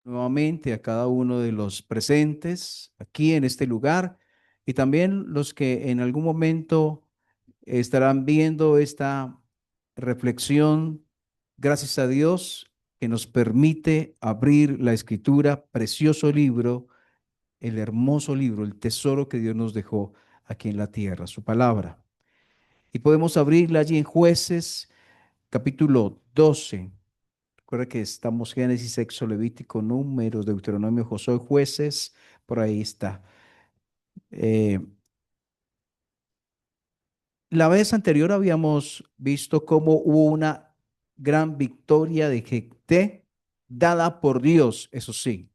nuevamente a cada uno de los presentes aquí en este lugar y también los que en algún momento estarán viendo esta reflexión. Gracias a Dios que nos permite abrir la escritura, precioso libro, el hermoso libro, el tesoro que Dios nos dejó aquí en la tierra, su palabra. Y podemos abrirla allí en Jueces, capítulo 12. Recuerda que estamos Génesis, Éxodo, Levítico, Números, Deuteronomio, Josué, Jueces, por ahí está. Eh, la vez anterior habíamos visto cómo hubo una gran victoria de Jefté dada por Dios, eso sí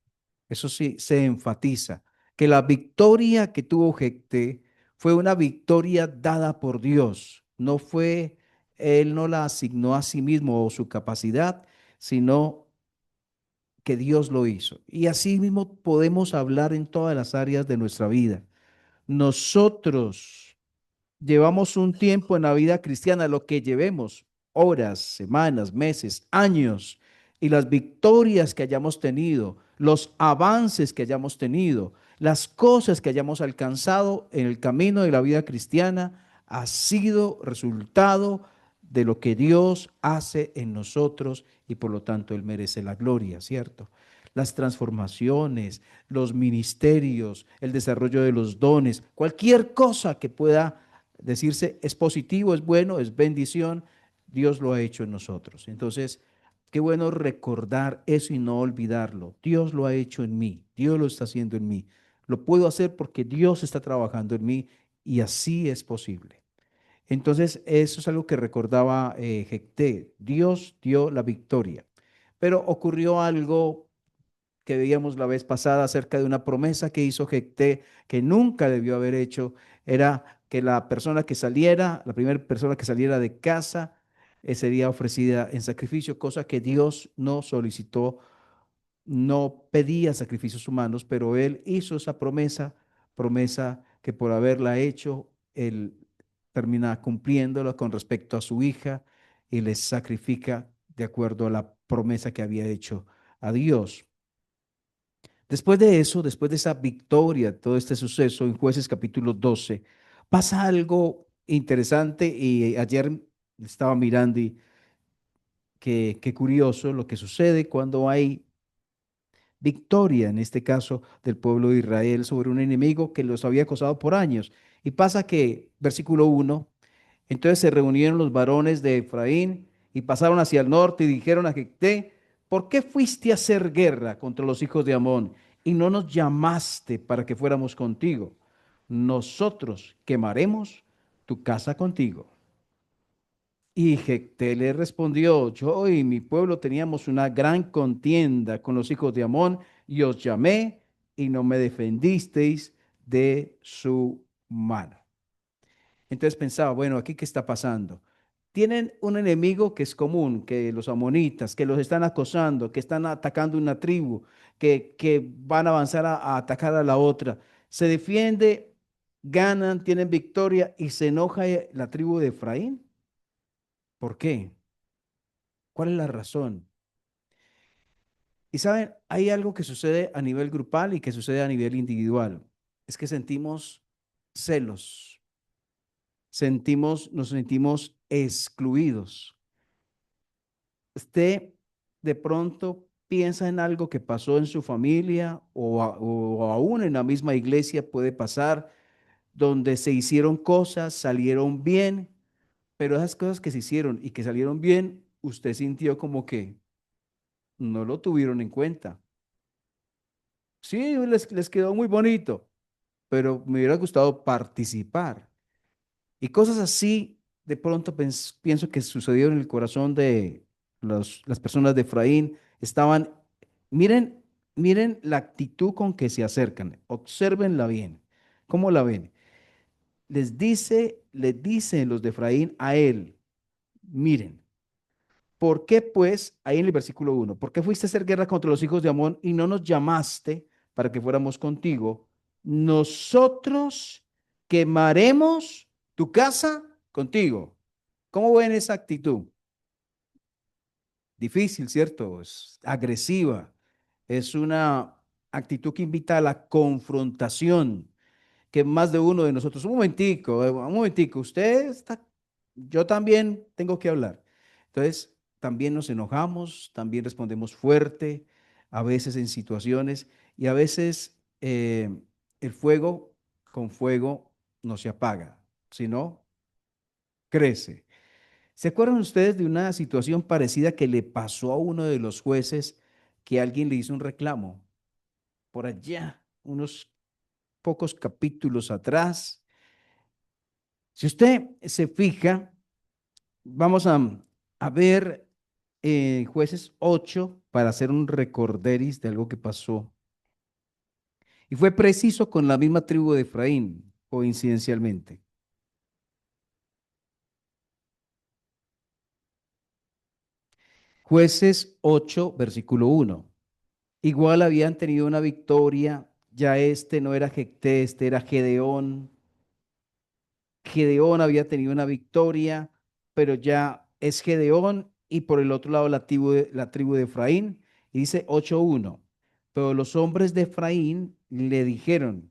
se enfatiza, que la victoria que tuvo Jefté fue una victoria dada por Dios, no fue, él no la asignó a sí mismo o su capacidad, sino que Dios lo hizo. Y así mismo podemos hablar en todas las áreas de nuestra vida. Nosotros llevamos un tiempo en la vida cristiana, lo que llevemos, horas, semanas, meses, años, y las victorias que hayamos tenido, los avances que hayamos tenido, las cosas que hayamos alcanzado en el camino de la vida cristiana, ha sido resultado de lo que Dios hace en nosotros y por lo tanto Él merece la gloria, ¿cierto? Las transformaciones, los ministerios, el desarrollo de los dones, cualquier cosa que pueda decirse es positivo, es bueno, es bendición, Dios lo ha hecho en nosotros. Entonces, qué bueno recordar eso y no olvidarlo. Dios lo ha hecho en mí, Dios lo está haciendo en mí. Lo puedo hacer porque Dios está trabajando en mí y así es posible. Entonces, eso es algo que recordaba Jecté. Dios dio la victoria. Pero ocurrió algo que veíamos la vez pasada acerca de una promesa que hizo Jecté que nunca debió haber hecho, era que la persona que saliera, la primera persona que saliera de casa, sería ofrecida en sacrificio, cosa que Dios no solicitó, no pedía sacrificios humanos, pero él hizo esa promesa, promesa que por haberla hecho, él termina cumpliéndola con respecto a su hija y le sacrifica de acuerdo a la promesa que había hecho a Dios. Después de eso, después de esa victoria, todo este suceso en Jueces capítulo 12, pasa algo interesante y ayer estaba mirando y qué curioso lo que sucede cuando hay victoria, en este caso del pueblo de Israel, sobre un enemigo que los había acosado por años. Y pasa que, versículo 1, entonces se reunieron los varones de Efraín y pasaron hacia el norte y dijeron a Jecté, ¿por qué fuiste a hacer guerra contra los hijos de Amón y no nos llamaste para que fuéramos contigo? Nosotros quemaremos tu casa contigo. Y Jecté le respondió, yo y mi pueblo teníamos una gran contienda con los hijos de Amón y os llamé y no me defendisteis de su mano. Entonces pensaba, bueno, aquí qué está pasando. Tienen un enemigo que es común, que los amonitas, que los están acosando, que están atacando una tribu, que van a avanzar a atacar a la otra. Se defiende, ganan, tienen victoria y se enoja la tribu de Efraín. ¿Por qué? ¿Cuál es la razón? Y saben, hay algo que sucede a nivel grupal y que sucede a nivel individual. Es que sentimos celos, nos sentimos excluidos. Usted de pronto piensa en algo que pasó en su familia o aún en la misma iglesia puede pasar, donde se hicieron cosas, salieron bien, pero esas cosas que se hicieron y que salieron bien, usted sintió como que no lo tuvieron en cuenta. Sí, les quedó muy bonito, pero me hubiera gustado participar. Y cosas así, de pronto pienso que sucedió en el corazón de las personas de Efraín. Estaban, miren, miren la actitud con que se acercan, obsérvenla bien. ¿Cómo la ven? Les dicen los de Efraín a él, miren, ¿por qué pues, ahí en el versículo 1, por qué fuiste a hacer guerra contra los hijos de Amón y no nos llamaste para que fuéramos contigo? Nosotros quemaremos tu casa contigo. ¿Cómo ven esa actitud? Difícil, ¿cierto? Es agresiva. Es una actitud que invita a la confrontación, que más de uno de nosotros, un momentico, usted está, yo también tengo que hablar. Entonces, también nos enojamos, también respondemos fuerte, a veces en situaciones, y a veces el fuego con fuego no se apaga, sino crece. ¿Se acuerdan ustedes de una situación parecida que le pasó a uno de los jueces que alguien le hizo un reclamo? Por allá, unos pocos capítulos atrás. Si usted se fija, vamos a ver jueces 8 para hacer un recorderis de algo que pasó. Y fue preciso con la misma tribu de Efraín, coincidencialmente. Jueces 8, versículo 1. Igual habían tenido una victoria, ya este no era Jecté, este era Gedeón. Gedeón había tenido una victoria, pero ya es Gedeón y por el otro lado la tribu de Efraín. Y dice 8:1. Pero los hombres de Efraín le dijeron,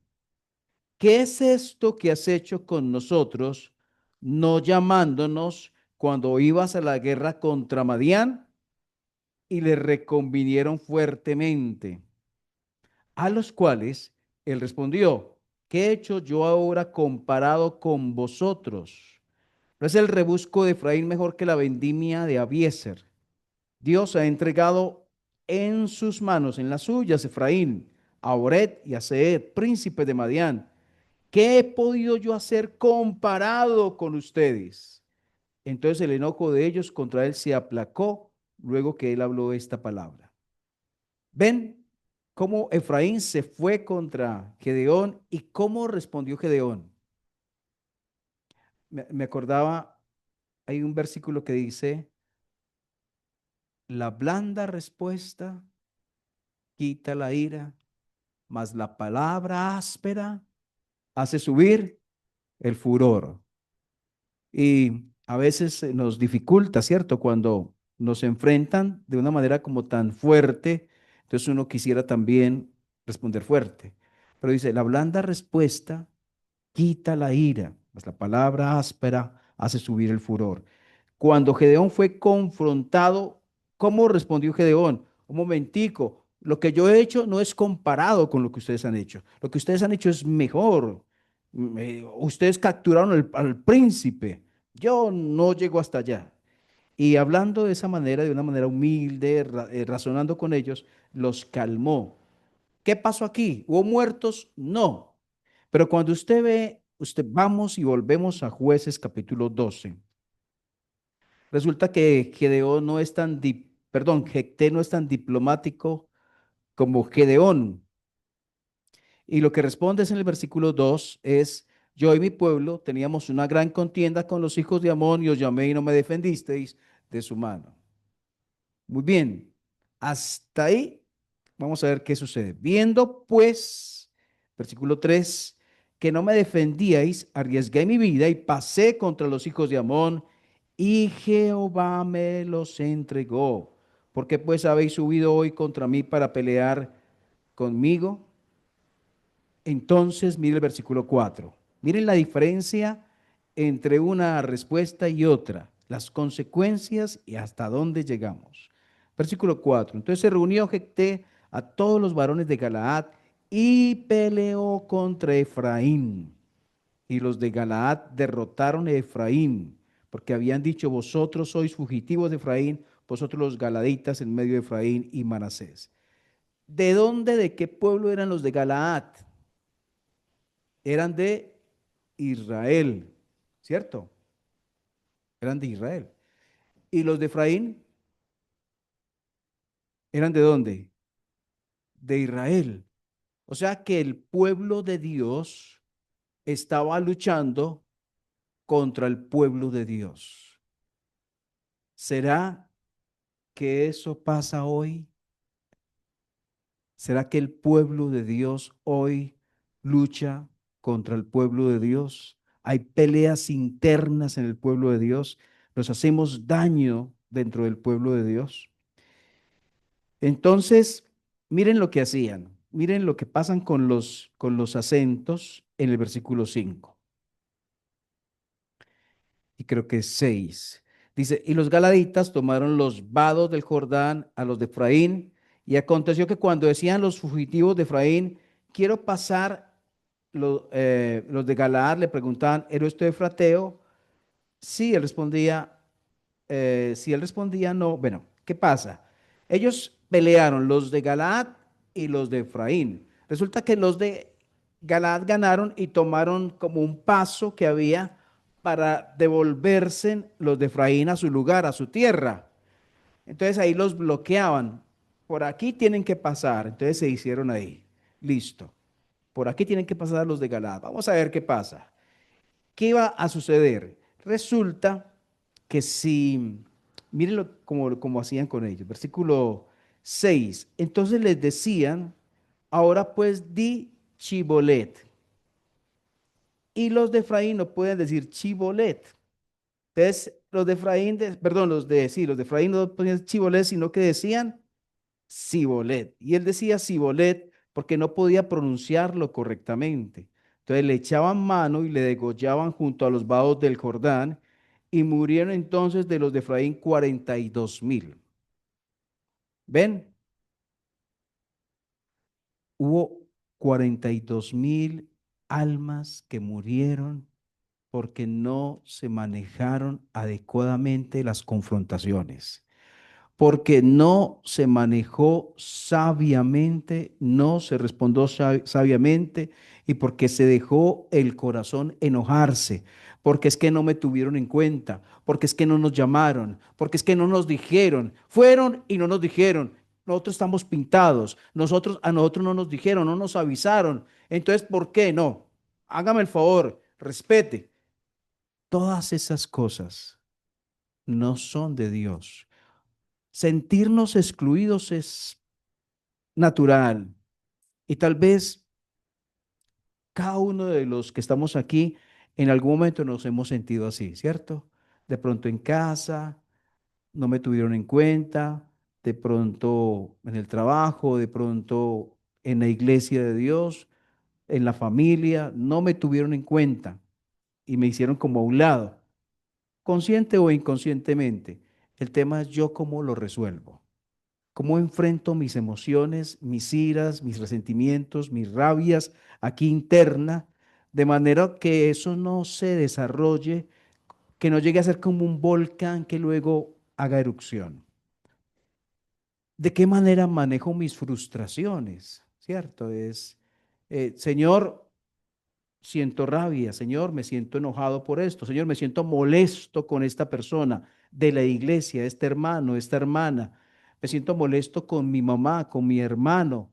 ¿qué es esto que has hecho con nosotros, no llamándonos cuando ibas a la guerra contra Madián? Y le reconvinieron fuertemente, a los cuales él respondió, ¿qué he hecho yo ahora comparado con vosotros? ¿No es el rebusco de Efraín mejor que la vendimia de Abiezer? Dios ha entregado en sus manos, en las suyas, Efraín, a Ored y a Seed, príncipes de Madián. ¿Qué he podido yo hacer comparado con ustedes? Entonces el enojo de ellos contra él se aplacó luego que él habló esta palabra. ¿Ven cómo Efraín se fue contra Gedeón y cómo respondió Gedeón? Me acordaba, hay un versículo que dice, la blanda respuesta quita la ira, mas la palabra áspera hace subir el furor. Y a veces nos dificulta, ¿cierto? Cuando nos enfrentan de una manera como tan fuerte, entonces uno quisiera también responder fuerte. Pero dice, la blanda respuesta quita la ira, mas la palabra áspera hace subir el furor. Cuando Gedeón fue confrontado, ¿cómo respondió Gedeón? Un momentico, lo que yo he hecho no es comparado con lo que ustedes han hecho. Lo que ustedes han hecho es mejor. Ustedes capturaron al príncipe. Yo no llego hasta allá. Y hablando de esa manera, de una manera humilde, razonando con ellos, los calmó. ¿Qué pasó aquí? ¿Hubo muertos? No. Pero cuando vamos y volvemos a Jueces capítulo 12. Resulta que Gedeón no es perdón, Jecté no es tan diplomático como Gedeón. Y lo que responde es en el versículo 2 es, yo y mi pueblo teníamos una gran contienda con los hijos de Amón y os llamé y no me defendisteis de su mano. Muy bien, hasta ahí vamos a ver qué sucede. Viendo pues, versículo 3 que no me defendíais, arriesgué mi vida y pasé contra los hijos de Amón y Jehová me los entregó. ¿Por qué pues habéis subido hoy contra mí para pelear conmigo? Entonces, mire el versículo 4. Miren la diferencia entre una respuesta y otra, las consecuencias y hasta dónde llegamos. Versículo 4. Entonces se reunió Jecté a todos los varones de Galaad y peleó contra Efraín. Y los de Galaad derrotaron a Efraín, porque habían dicho, vosotros sois fugitivos de Efraín, vosotros los galaditas en medio de Efraín y Manasés. ¿De dónde, de qué pueblo eran los de Galaad? Eran de Israel, ¿cierto? Eran de Israel. ¿Y los de Efraín eran de dónde? De Israel. O sea que el pueblo de Dios estaba luchando contra el pueblo de Dios. ¿Será que eso pasa hoy? ¿Será que el pueblo de Dios hoy lucha contra el pueblo de Dios? Hay peleas internas en el pueblo de Dios. Nos hacemos daño dentro del pueblo de Dios. Entonces, Miren lo que hacían, miren lo que pasan con los acentos en el versículo 5 y creo que es 6. Dice, y los galaditas tomaron los vados del Jordán a los de Efraín, y aconteció que cuando decían los fugitivos de Efraín, quiero pasar, los de Galaad le preguntaban, ¿eres usted efrateo? Sí, él respondía, si él respondía no, bueno, ¿qué pasa? Ellos pelearon los de Galaad y los de Efraín. Resulta que los de Galaad ganaron y tomaron como un paso que había para devolverse los de Efraín a su lugar, a su tierra. Entonces ahí los bloqueaban. Por aquí tienen que pasar. Entonces se hicieron ahí. Listo. Por aquí tienen que pasar los de Galaad. Vamos a ver qué pasa. ¿Qué iba a suceder? Resulta que si, mírenlo como hacían con ellos, versículo 6. Entonces les decían, ahora pues di Chibolet. Y los de Efraín no pueden decir Chibolet. Entonces, los de Efraín, perdón, sí, los de Efraín no ponían Chibolet, sino que decían Sibolet. Y él decía Sibolet porque no podía pronunciarlo correctamente. Entonces le echaban mano y le degollaban junto a los vados del Jordán y murieron entonces de los de Efraín 42.000. ¿Ven? Hubo 42.000 almas que murieron porque no se manejaron adecuadamente las confrontaciones, porque no se manejó sabiamente, no se respondió sabiamente y porque se dejó el corazón enojarse, porque es que no me tuvieron en cuenta, porque es que no nos llamaron, porque es que no nos dijeron, fueron y no nos dijeron. Nosotros estamos pintados, a nosotros no nos dijeron, no nos avisaron. Entonces, ¿por qué no? Hágame el favor, respete. Todas esas cosas no son de Dios. Sentirnos excluidos es natural y tal vez cada uno de los que estamos aquí en algún momento nos hemos sentido así, ¿cierto? De pronto en casa no me tuvieron en cuenta, de pronto en el trabajo, de pronto en la iglesia de Dios, en la familia, no me tuvieron en cuenta y me hicieron como a un lado, consciente o inconscientemente. El tema es yo cómo lo resuelvo. ¿Cómo enfrento mis emociones, mis iras, mis resentimientos, mis rabias aquí interna, de manera que eso no se desarrolle, que no llegue a ser como un volcán que luego haga erupción? ¿De qué manera manejo mis frustraciones? ¿Cierto? Señor, siento rabia, Señor, me siento enojado por esto, Señor, me siento molesto con esta persona de la iglesia, este hermano, esta hermana, me siento molesto con mi mamá, con mi hermano,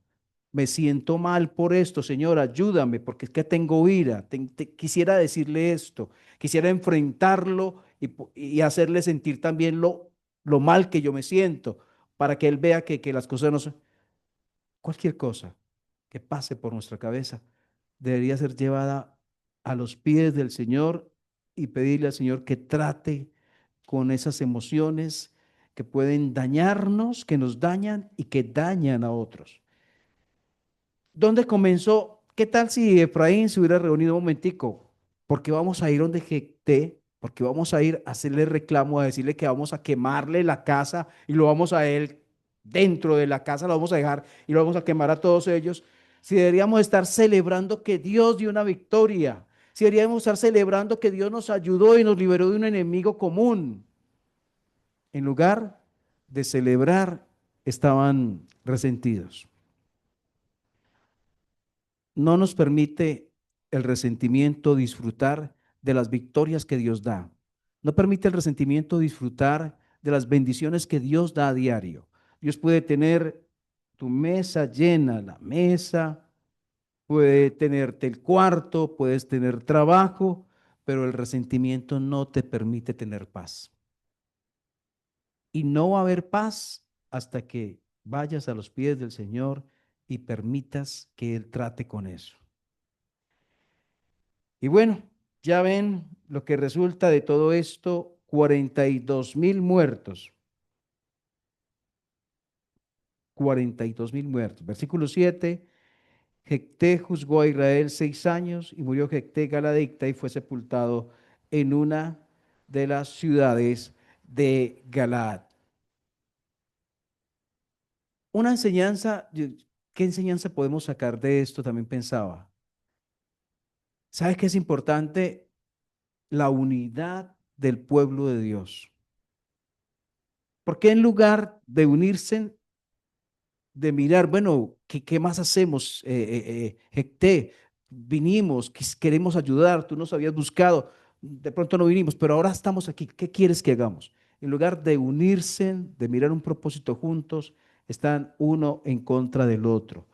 me siento mal por esto, Señor, ayúdame, porque es que tengo ira, quisiera decirle esto, quisiera enfrentarlo y hacerle sentir también lo mal que yo me siento, para que él vea que las cosas no son, cualquier cosa que pase por nuestra cabeza debería ser llevada a los pies del Señor y pedirle al Señor que trate con esas emociones que pueden dañarnos, que nos dañan y que dañan a otros. ¿Dónde comenzó? ¿Qué tal si Efraín se hubiera reunido un momentico? Porque vamos a ir donde Jecté, porque vamos a ir a hacerle reclamo, a decirle que vamos a quemarle la casa y lo vamos a él dentro de la casa, lo vamos a dejar y lo vamos a quemar a todos ellos. Si deberíamos estar celebrando que Dios dio una victoria, si deberíamos estar celebrando que Dios nos ayudó y nos liberó de un enemigo común, en lugar de celebrar, estaban resentidos. No nos permite el resentimiento disfrutar de las victorias que Dios da. No permite el resentimiento disfrutar de las bendiciones que Dios da a diario. Dios puede tener tu mesa llena, la mesa, puede tenerte el cuarto, puedes tener trabajo, pero el resentimiento no te permite tener paz. Y no va a haber paz hasta que vayas a los pies del Señor y permitas que Él trate con eso. Y bueno, ya ven lo que resulta de todo esto, 42.000 muertos. 42.000 muertos. Versículo 7. Jecté juzgó a Israel 6 años y murió Jecté Galadicta y fue sepultado en una de las ciudades de Galaad. Una enseñanza, ¿qué enseñanza podemos sacar de esto? También pensaba. ¿Sabes qué es importante? La unidad del pueblo de Dios. Porque en lugar de unirse, de mirar, bueno, ¿qué más hacemos? Jecté, vinimos, queremos ayudar, tú nos habías buscado, de pronto no vinimos, pero ahora estamos aquí, ¿qué quieres que hagamos? En lugar de unirse, de mirar un propósito juntos, están uno en contra del otro.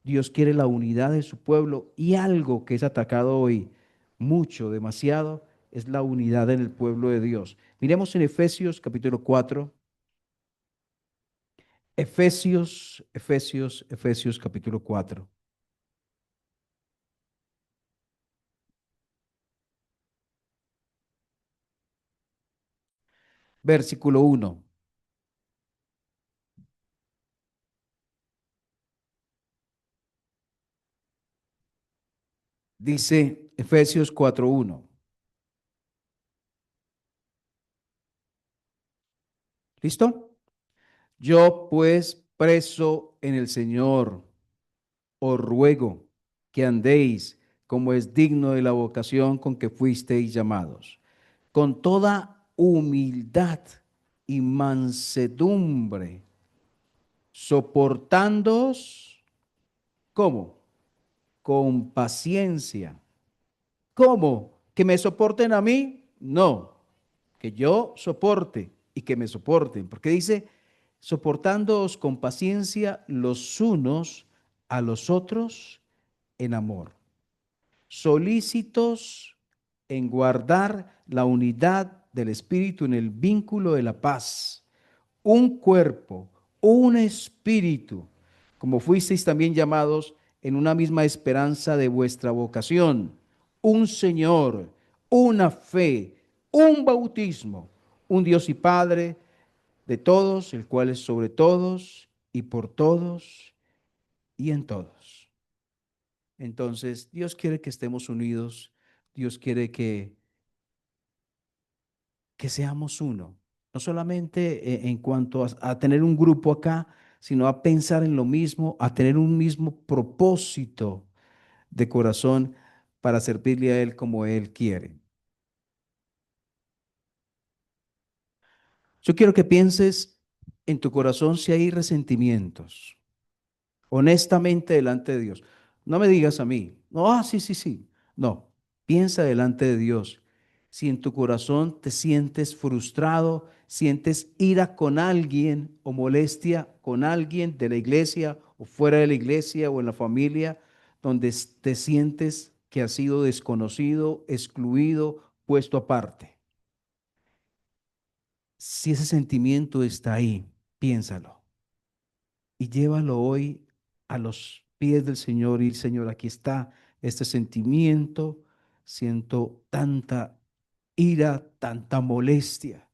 Dios quiere la unidad de su pueblo y algo que es atacado hoy mucho, demasiado, es la unidad en el pueblo de Dios. Miremos en Efesios capítulo 4. Efesios capítulo 4, versículo 1. Dice Efesios 4:1. ¿Listo? Yo pues preso en el Señor, os ruego que andéis como es digno de la vocación con que fuisteis llamados, con toda humildad y mansedumbre, soportándoos, ¿cómo? Con paciencia. ¿Cómo? ¿Que me soporten a mí? No, que yo soporte y que me soporten, porque dice, soportándoos con paciencia los unos a los otros en amor, solícitos en guardar la unidad del Espíritu en el vínculo de la paz, un cuerpo, un espíritu, como fuisteis también llamados en una misma esperanza de vuestra vocación, un Señor, una fe, un bautismo, un Dios y Padre de todos, el cual es sobre todos y por todos y en todos. Entonces, Dios quiere que estemos unidos, Dios quiere que seamos uno, no solamente en cuanto a tener un grupo acá, sino a pensar en lo mismo, a tener un mismo propósito de corazón para servirle a Él como Él quiere. Yo quiero que pienses en tu corazón si hay resentimientos, honestamente delante de Dios. No me digas a mí, no, sí, sí, sí. No, piensa delante de Dios. Si en tu corazón te sientes frustrado, sientes ira con alguien o molestia con alguien de la iglesia o fuera de la iglesia o en la familia, donde te sientes que has sido desconocido, excluido, puesto aparte. Si ese sentimiento está ahí, piénsalo y llévalo hoy a los pies del Señor y Señor, aquí está este sentimiento, siento tanta ira, tanta molestia,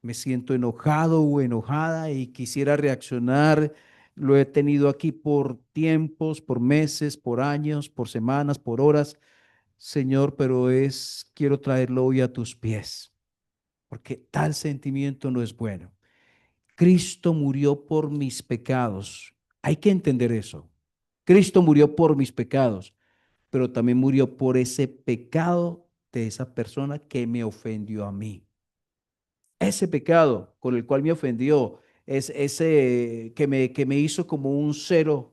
me siento enojado o enojada y quisiera reaccionar, lo he tenido aquí por tiempos, por meses, por años, por semanas, por horas, Señor, pero quiero traerlo hoy a tus pies, porque tal sentimiento no es bueno. Cristo murió por mis pecados. Hay que entender eso. Cristo murió por mis pecados, pero también murió por ese pecado de esa persona que me ofendió a mí. Ese pecado con el cual me ofendió, es ese que me hizo como un cero,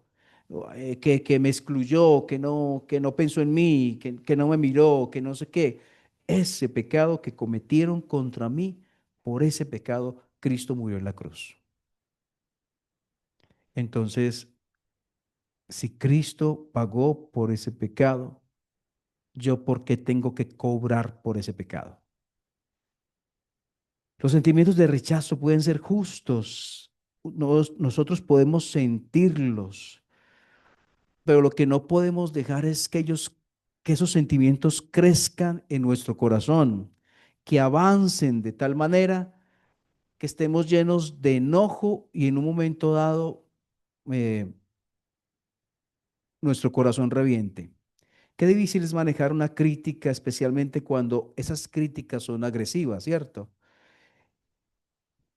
que me excluyó, que no pensó en mí, que no me miró, que no sé qué. Ese pecado que cometieron contra mí, por ese pecado Cristo murió en la cruz. Entonces, si Cristo pagó por ese pecado, ¿yo por qué tengo que cobrar por ese pecado? Los sentimientos de rechazo pueden ser justos. Nosotros podemos sentirlos, pero lo que no podemos dejar es que esos sentimientos crezcan en nuestro corazón, que avancen de tal manera que estemos llenos de enojo y en un momento dado eh, nuestro corazón reviente. Qué difícil es manejar una crítica, especialmente cuando esas críticas son agresivas, ¿cierto?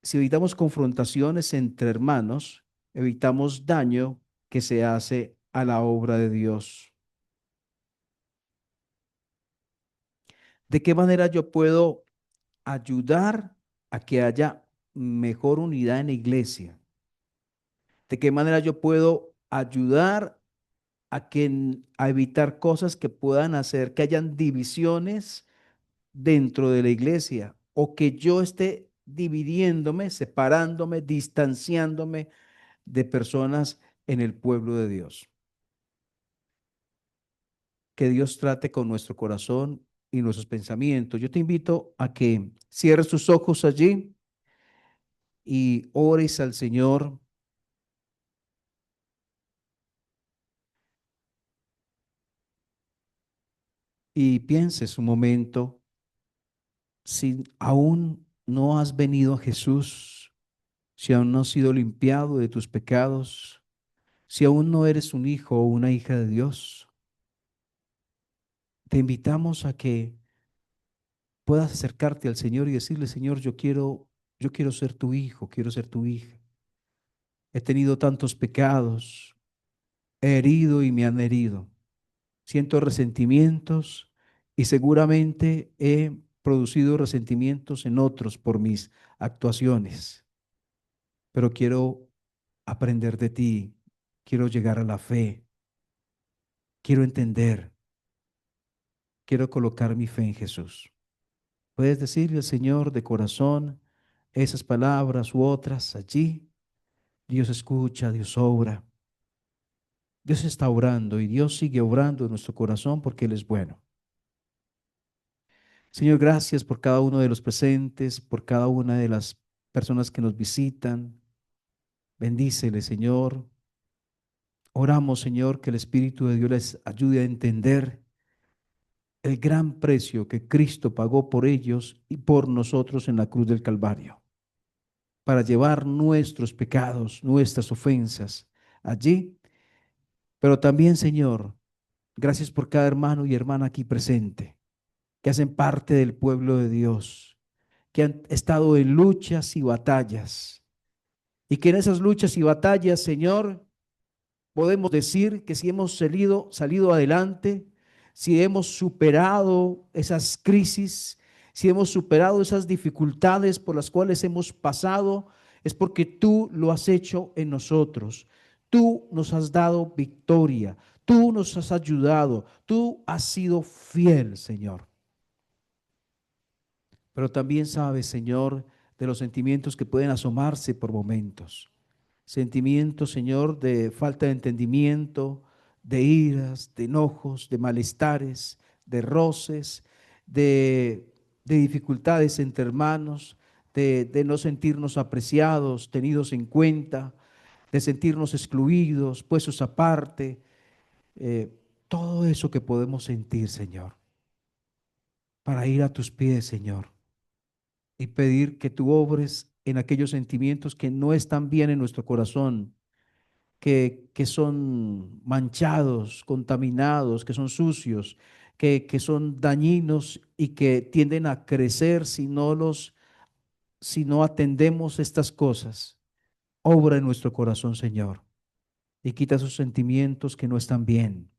Si evitamos confrontaciones entre hermanos, evitamos daño que se hace a la obra de Dios. ¿De qué manera yo puedo ayudar a que haya mejor unidad en la iglesia? ¿De qué manera yo puedo ayudar a evitar cosas que puedan hacer que hayan divisiones dentro de la iglesia o que yo esté dividiéndome, separándome, distanciándome de personas en el pueblo de Dios? Que Dios trate con nuestro corazón y nuestros pensamientos. Yo te invito a que cierres tus ojos allí y ores al Señor y pienses un momento, si aún no has venido a Jesús, si aún no has sido limpiado de tus pecados, si aún no eres un hijo o una hija de Dios, te invitamos a que puedas acercarte al Señor y decirle, Señor, yo quiero ser tu hijo, quiero ser tu hija. He tenido tantos pecados, he herido y me han herido. Siento resentimientos y seguramente he producido resentimientos en otros por mis actuaciones, pero quiero aprender de ti, quiero llegar a la fe, quiero entender, quiero colocar mi fe en Jesús. Puedes decirle al Señor de corazón esas palabras u otras allí. Dios escucha, Dios obra, Dios está obrando y Dios sigue obrando en nuestro corazón porque Él es bueno. Señor, gracias por cada uno de los presentes, por cada una de las personas que nos visitan. Bendícele, Señor. Oramos, Señor, que el Espíritu de Dios les ayude a entender el gran precio que Cristo pagó por ellos y por nosotros en la cruz del Calvario, para llevar nuestros pecados, nuestras ofensas allí. Pero también, Señor, gracias por cada hermano y hermana aquí presente, que hacen parte del pueblo de Dios, que han estado en luchas y batallas, y que en esas luchas y batallas, Señor, podemos decir que si hemos salido adelante, si hemos superado esas crisis, si hemos superado esas dificultades por las cuales hemos pasado, es porque tú lo has hecho en nosotros. Tú nos has dado victoria, tú nos has ayudado, tú has sido fiel, Señor. Pero también sabes, Señor, de los sentimientos que pueden asomarse por momentos. Sentimientos, Señor, de falta de entendimiento, de iras, de enojos, de malestares, de roces, de dificultades entre hermanos, de no sentirnos apreciados, tenidos en cuenta, de sentirnos excluidos, puestos aparte. eh, Todo eso que podemos sentir, Señor, para ir a tus pies, Señor, y pedir que tú obres en aquellos sentimientos que no están bien en nuestro corazón, que son manchados, contaminados, que son sucios, que son dañinos y que tienden a crecer si no atendemos estas cosas. Obra en nuestro corazón, Señor, y quita esos sentimientos que no están bien.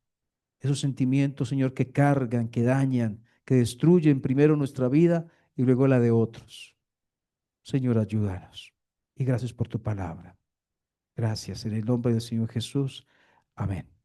Esos sentimientos, Señor, que cargan, que dañan, que destruyen primero nuestra vida y luego la de otros. Señor, ayúdanos. Y gracias por tu palabra. Gracias. En el nombre del Señor Jesús. Amén.